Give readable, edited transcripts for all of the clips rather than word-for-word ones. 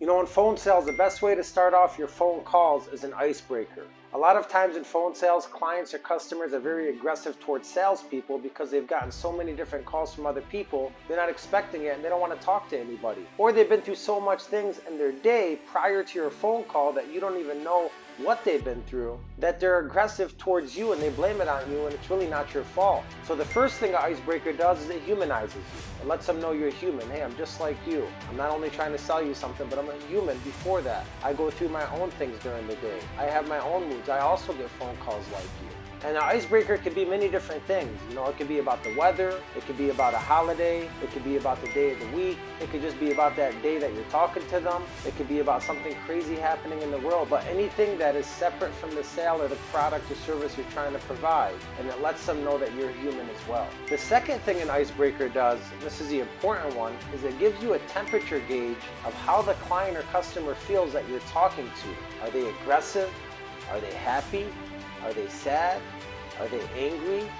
In phone sales, the best way to start off your phone calls is an icebreaker. A lot of times in phone sales, clients or customers are very aggressive towards salespeople because they've gotten so many different calls from other people, they're not expecting it and they don't want to talk to anybody. Or they've been through so much things in their day prior to your phone call that you don't even know what they've been through, that they're aggressive towards you and they blame it on you and it's really not your fault. So the first thing an icebreaker does is it humanizes you. It lets them know you're human. Hey, I'm just like you. I'm not only trying to sell you something, but I'm a human before that. I go through my own things during the day. I have my own moods. I also get phone calls like you. And an icebreaker could be many different things. It could be about the weather, it could be about a holiday, it could be about the day of the week, it could just be about that day that you're talking to them, it could be about something crazy happening in the world, but anything that is separate from the sale or the product or service you're trying to provide, and it lets them know that you're human as well. The second thing an icebreaker does, and this is the important one, is it gives you a temperature gauge of how the client or customer feels that you're talking to. Are they aggressive? Are they happy? Are they sad? Are they angry?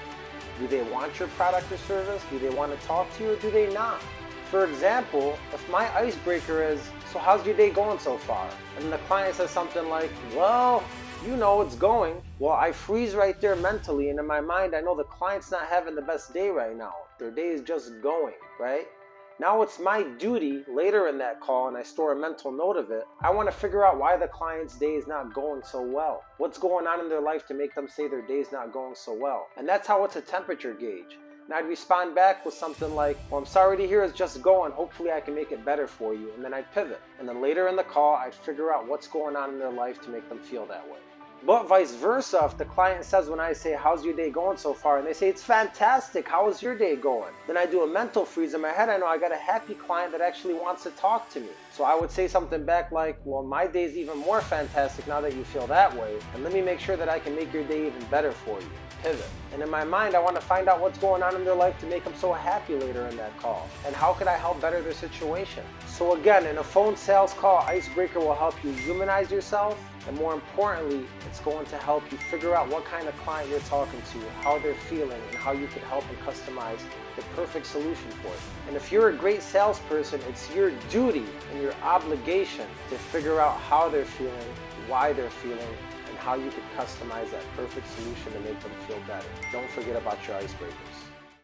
Do they want your product or service? Do they want to talk to you or do they not? For example, if my icebreaker is, so how's your day going so far? And the client says something like, well, it's going. Well, I freeze right there mentally, and in my mind I know the client's not having the best day right now. Their day is just going, right? Now it's my duty later in that call, and I store a mental note of it. I want to figure out why the client's day is not going so well. What's going on in their life to make them say their day's not going so well? And that's how it's a temperature gauge. And I'd respond back with something like, well, I'm sorry to hear it's just going. Hopefully I can make it better for you. And then I'd pivot. And then later in the call, I'd figure out what's going on in their life to make them feel that way. But vice versa, if the client says when I say, how's your day going so far? And they say, it's fantastic, how is your day going? Then I do a mental freeze in my head. I know I got a happy client that actually wants to talk to me. So I would say something back like, well, my day's even more fantastic now that you feel that way. And let me make sure that I can make your day even better for you. Pivot. And in my mind, I want to find out what's going on in their life to make them so happy later in that call. And how could I help better their situation? So again, in a phone sales call, icebreaker will help you humanize yourself. And more importantly, it's going to help you figure out what kind of client you're talking to, how they're feeling, and how you can help and customize the perfect solution for it. And if you're a great salesperson, it's your duty and your obligation to figure out how they're feeling, why they're feeling, and how you can customize that perfect solution to make them feel better. Don't forget about your icebreakers.